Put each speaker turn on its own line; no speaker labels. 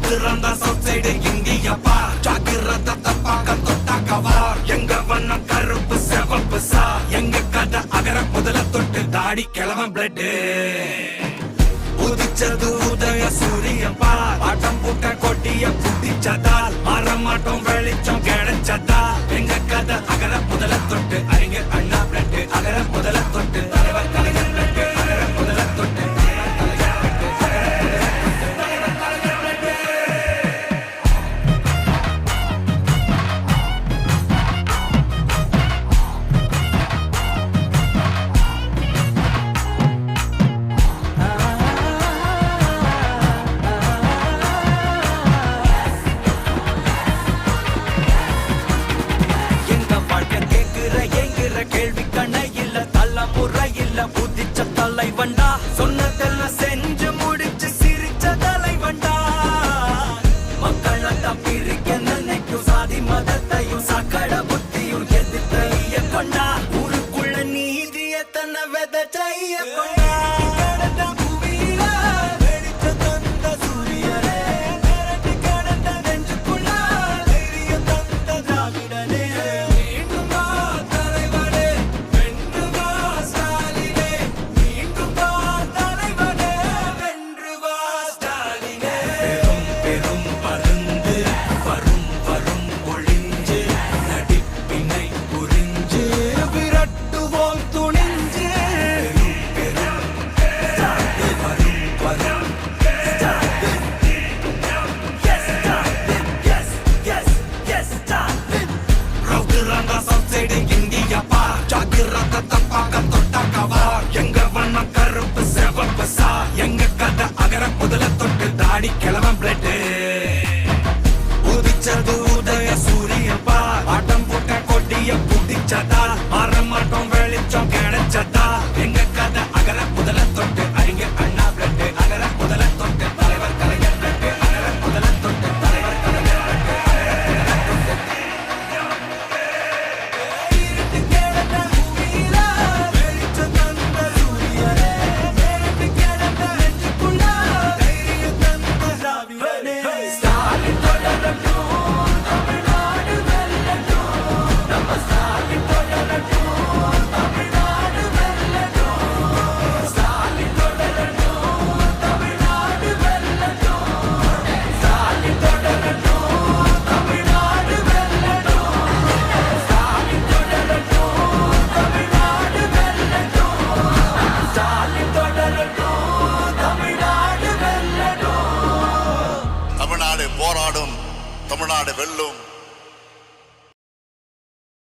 ரவுத்துறந்த south இந்தியப்பா ஜாக்கிரத தப்பாக்க தொட்டாக்கவா எங்க வண்ணம் கருப்பு செவப்பு சா எங்க கதை அகர முதல தொட்டு தாடி கிழவன் பிளட் உதிச்சது உதய சூரியப்பா ஆட்டம் போட்ட கொட்டிய புட்டிச்சதால் மாறமாட்டோம் வெளிச்சம் கிடைச்சதா எங்க கதை அகர முதல தொட்டு அறிஞர் அண்ணா பிளட் அகர முதல தொட்டு தலைவர் கலைஞர் பிளட் அகர முதல தொட்டு புதிச்ச தலைவண்டா சொன்னதெல்லாம் செஞ்சு முடிச்சு சிரிச்ச தலைவண்டா மக்கள் பிரிக்க நினைக்கும் சாதி மதத்தையும் சக்கட புத்தியும் எதிர்த்தைய கொண்டா ஊருக்குள்ள நீதிய தன்னை விதைச்சைய கொண்டா இந்தியப்பா ஜாக்கிரத தப்பாக்க தொட்டாக்கவா எங்க வண்ணம் கருப்பு செவப்பு சா எங்க கதை அகர முதல தொட்டு தாடி கிழவன் பிளட் உதிச்சது உதய சூரியப்பா ஆட்டம் போட்ட கொட்டிய புட்டிச்சதா மாறமாட்டோம் வெளிச்சம் கிடைச்சதா எங்க கதை அகர முதல தொட்டு அறிஞர் அண்ணா பிளட் அகர முதல தொட்டு தலைவர் கலைஞர் பிளட் அகர முதல தொட்டு தலைவர் கலைஞர்
போராடும் தமிழ்நாடு வெல்லும்.